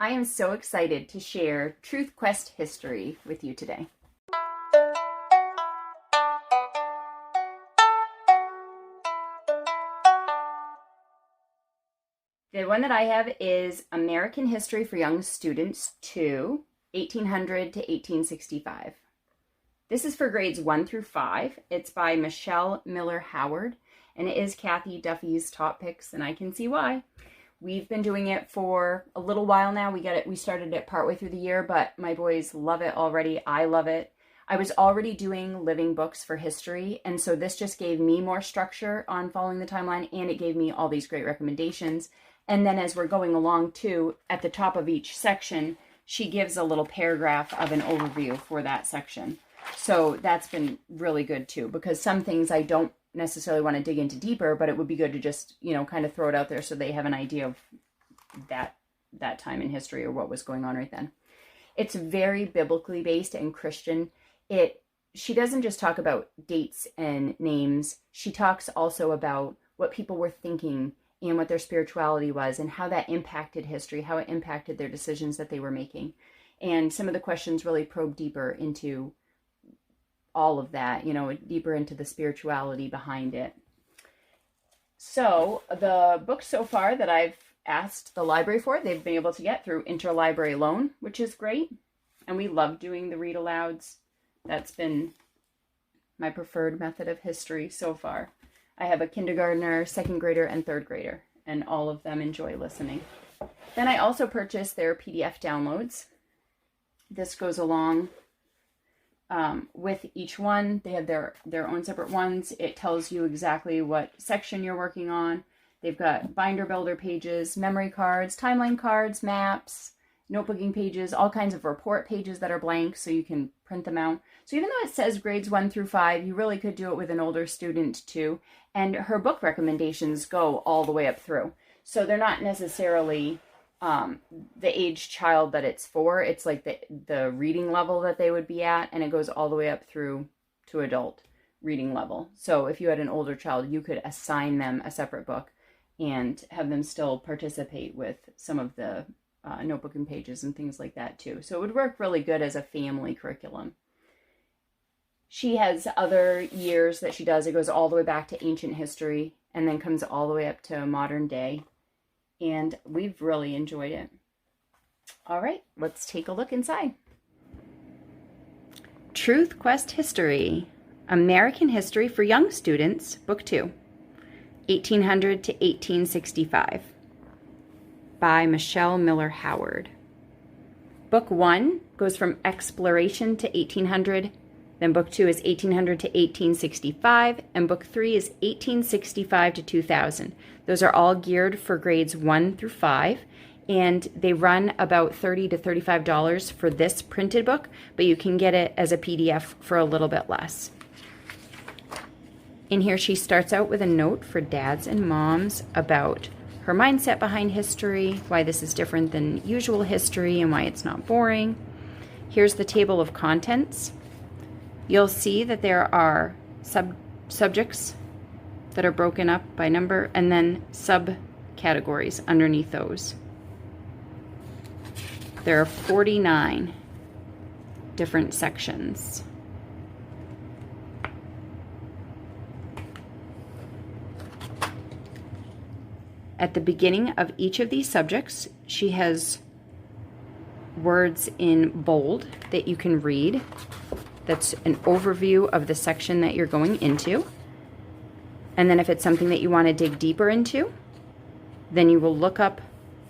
I am so excited to share TruthQuest history with you today. The one that I have is American History for Young Students 2, 1800 to 1865. This is for grades 1 through 5. It's by Michelle Miller Howard, and it is Kathy Duffy's top picks, and I can see why. We've been doing it for a little while now. We started it partway through the year, but my boys love it already. I love it. I was already doing living books for history, and so this just gave me more structure on following the timeline, and it gave me all these great recommendations. And then as we're going along too, at the top of each section, she gives a little paragraph of an overview for that section. So that's been really good too, because some things I don't necessarily want to dig into deeper, but it would be good to just, kind of throw it out there so they have an idea of that time in history or what was going on right then. It's very biblically based and Christian. She doesn't just talk about dates and names. She talks also about what people were thinking and what their spirituality was and how that impacted history, how it impacted their decisions that they were making. And some of the questions really probe deeper into all of that, deeper into the spirituality behind it. So the books so far that I've asked the library for, they've been able to get through interlibrary loan, which is great. And we love doing the read alouds. That's been my preferred method of history so far. I have a kindergartner, second grader, and third grader, and all of them enjoy listening. Then I also purchased their PDF downloads. This goes along with each one. They have their own separate ones. It tells you exactly what section you're working on. They've got binder builder pages, memory cards, timeline cards, maps, notebooking pages, all kinds of report pages that are blank so you can print them out. So even though it says grades 1 through 5, you really could do it with an older student too. And her book recommendations go all the way up through. So they're not necessarily the age child that it's for. It's like the reading level that they would be at, and it goes all the way up through to adult reading level. So if you had an older child, you could assign them a separate book and have them still participate with some of the notebooking pages and things like that too. So it would work really good as a family curriculum. She has other years that she does. It goes all the way back to ancient history and then comes all the way up to modern day. And we've really enjoyed it. All right, let's take a look inside. TruthQuest History, American History for Young Students, Book 2, 1800 to 1865, by Michelle Miller Howard. Book 1 goes from exploration to 1800, then Book 2 is 1800 to 1865, and Book 3 is 1865 to 2000. Those are all geared for grades 1 through 5, and they run about $30 to $35 for this printed book, but you can get it as a PDF for a little bit less. In here, she starts out with a note for dads and moms about her mindset behind history, why this is different than usual history, and why it's not boring. Here's the table of contents. You'll see that there are subjects that are broken up by number and then subcategories underneath those. There are 49 different sections. At the beginning of each of these subjects, she has words in bold that you can read. That's an overview of the section that you're going into. And then if it's something that you want to dig deeper into, then you will look up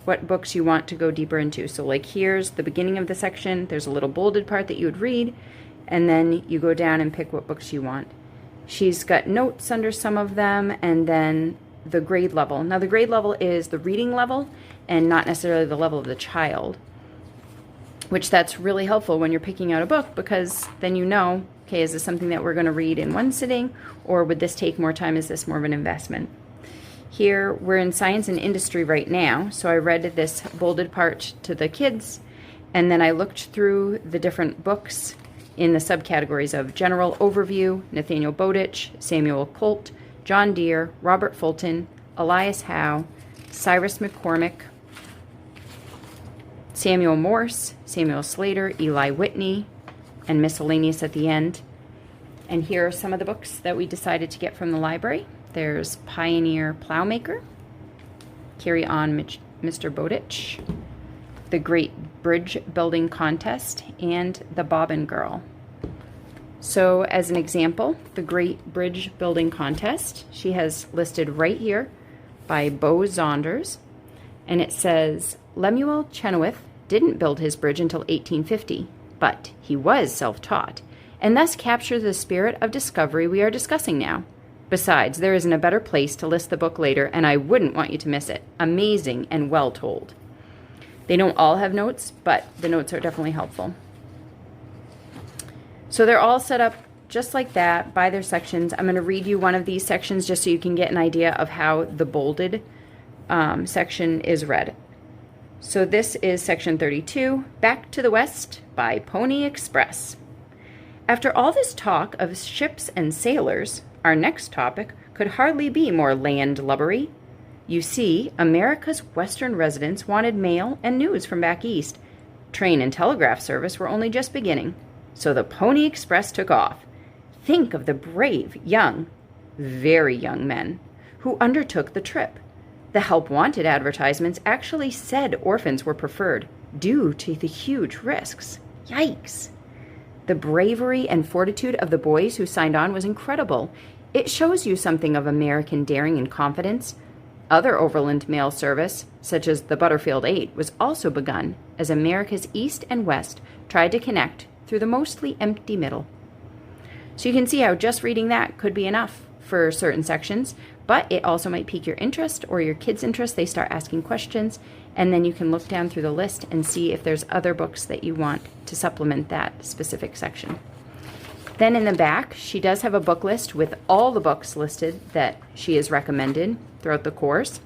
what books you want to go deeper into. So like here's the beginning of the section. There's a little bolded part that you would read, and then you go down and pick what books you want. She's got notes under some of them, and then the grade level. Now the grade level is the reading level and not necessarily the level of the child, which that's really helpful when you're picking out a book, because then you know, okay, is this something that we're going to read in one sitting, or would this take more time? Is this more of an investment? Here, we're in science and industry right now, so I read this bolded part to the kids, and then I looked through the different books in the subcategories of General Overview, Nathaniel Bowditch, Samuel Colt, John Deere, Robert Fulton, Elias Howe, Cyrus McCormick, Samuel Morse, Samuel Slater, Eli Whitney, and miscellaneous at the end. And here are some of the books that we decided to get from the library. There's Pioneer Plowmaker, Carry On Mr. Bowditch, The Great Bridge Building Contest, and The Bobbin Girl. So as an example, The Great Bridge Building Contest, she has listed right here by Bo Zonders, and it says, Lemuel Chenoweth didn't build his bridge until 1850, but he was self-taught, and thus captures the spirit of discovery we are discussing now. Besides, there isn't a better place to list the book later, and I wouldn't want you to miss it. Amazing and well told. They don't all have notes, but the notes are definitely helpful. So they're all set up just like that by their sections. I'm going to read you one of these sections just so you can get an idea of how the bolded section is read. So this is section 32, Back to the West by Pony Express. After all this talk of ships and sailors, our next topic could hardly be more landlubbery. You see, America's western residents wanted mail and news from back east. Train and telegraph service were only just beginning, so the Pony Express took off. Think of the brave, young, very young men who undertook the trip. The help wanted advertisements actually said orphans were preferred due to the huge risks. Yikes! The bravery and fortitude of the boys who signed on was incredible. It shows you something of American daring and confidence. Other overland mail service, such as the Butterfield 8, was also begun as America's East and West tried to connect through the mostly empty middle. So you can see how just reading that could be enough for certain sections, but it also might pique your interest or your kids' interest. They start asking questions, and then you can look down through the list and see if there's other books that you want to supplement that specific section. Then in the back, she does have a book list with all the books listed that she has recommended throughout the course.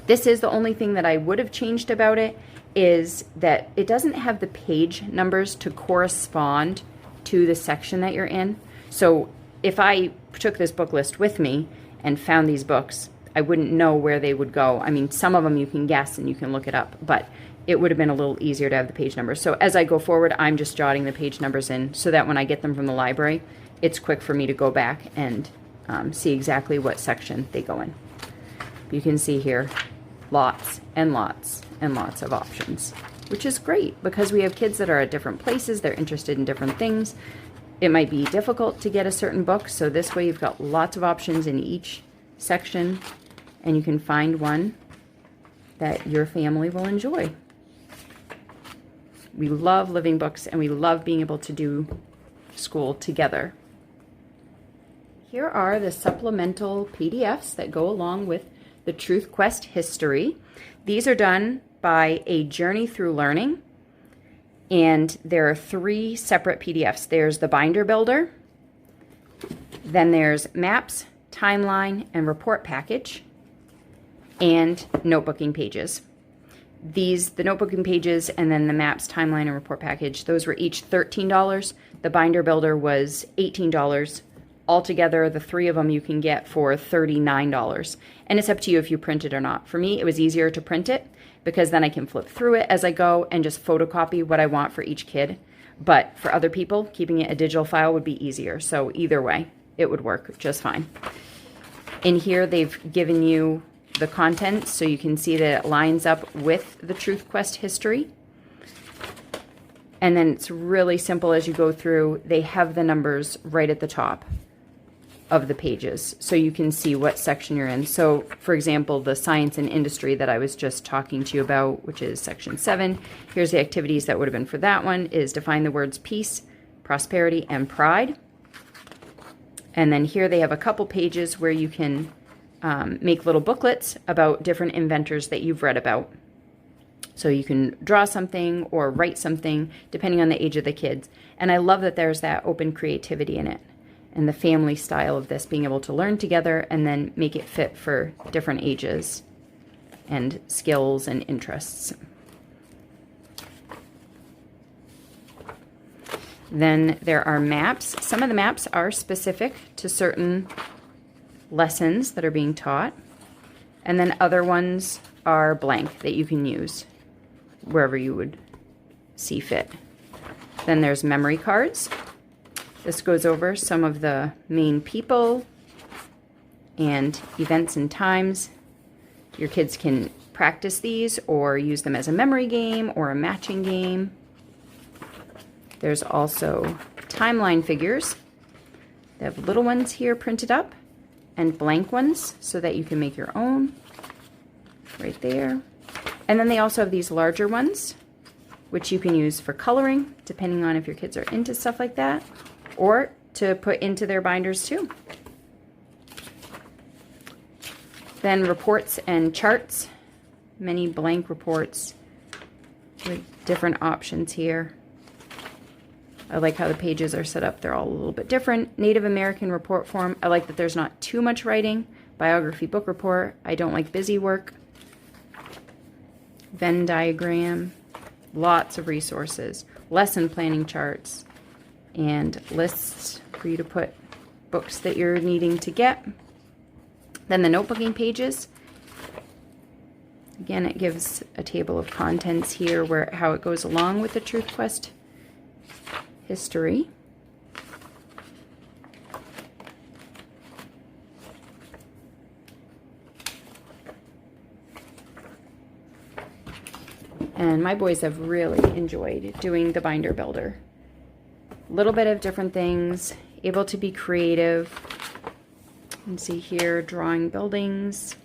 This is the only thing that I would have changed about it, is that it doesn't have the page numbers to correspond to the section that you're in. So if I took this book list with me and found these books, I wouldn't know where they would go. I mean, some of them you can guess and you can look it up, but it would have been a little easier to have the page numbers. So as I go forward, I'm just jotting the page numbers in so that when I get them from the library, it's quick for me to go back and see exactly what section they go in. You can see here lots and lots and lots of options, which is great because we have kids that are at different places. They're interested in different things. It might be difficult to get a certain book, so this way you've got lots of options in each section, and you can find one that your family will enjoy. We love living books, and we love being able to do school together. Here are the supplemental PDFs that go along with the TruthQuest history. These are done by A Journey Through Learning, and there are 3 separate PDFs. There's the binder builder, then there's maps, timeline, and report package, and notebooking pages. The notebooking pages and then the maps, timeline, and report package, those were each $13. The binder builder was $18. Altogether, the 3 of them you can get for $39. And it's up to you if you print it or not. For me, it was easier to print it because then I can flip through it as I go and just photocopy what I want for each kid. But for other people, keeping it a digital file would be easier. So either way, it would work just fine. In here, they've given you the content so you can see that it lines up with the TruthQuest history. And then it's really simple as you go through. They have the numbers right at the top of the pages so you can see what section you're in. So for example, the science and industry that I was just talking to you about, which is section 7, here's the activities that would have been for that one, is define the words peace, prosperity, and pride. And then here they have a couple pages where you can make little booklets about different inventors that you've read about. So you can draw something or write something depending on the age of the kids. And I love that there's that open creativity in it and the family style of this, being able to learn together and then make it fit for different ages and skills and interests. Then there are maps. Some of the maps are specific to certain lessons that are being taught, and then other ones are blank that you can use. wherever you would see fit. Then there's memory cards. This goes over some of the main people and events and times. Your kids can practice these or use them as a memory game or a matching game. There's also timeline figures. They have little ones here printed up and blank ones so that you can make your own right there. And then they also have these larger ones, which you can use for coloring, depending on if your kids are into stuff like that, or to put into their binders too. Then reports and charts, many blank reports with different options here. I like how the pages are set up. They're all a little bit different. Native American report form. I like that there's not too much writing. Biography book report. I don't like busy work. Venn diagram. Lots of resources. Lesson planning charts. And lists for you to put books that you're needing to get. Then the notebooking pages. Again, it gives a table of contents here where how it goes along with the TruthQuest history. And my boys have really enjoyed doing the binder builder. A little bit of different things, able to be creative. You can see here drawing buildings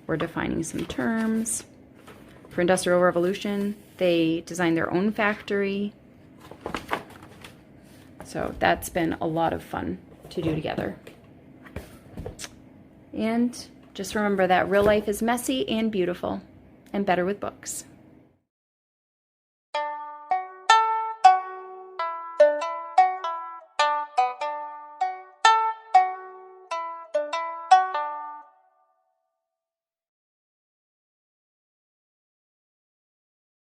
or defining some terms. For Industrial Revolution, they designed their own factory. So that's been a lot of fun to do together. And just remember that real life is messy and beautiful, and better with books.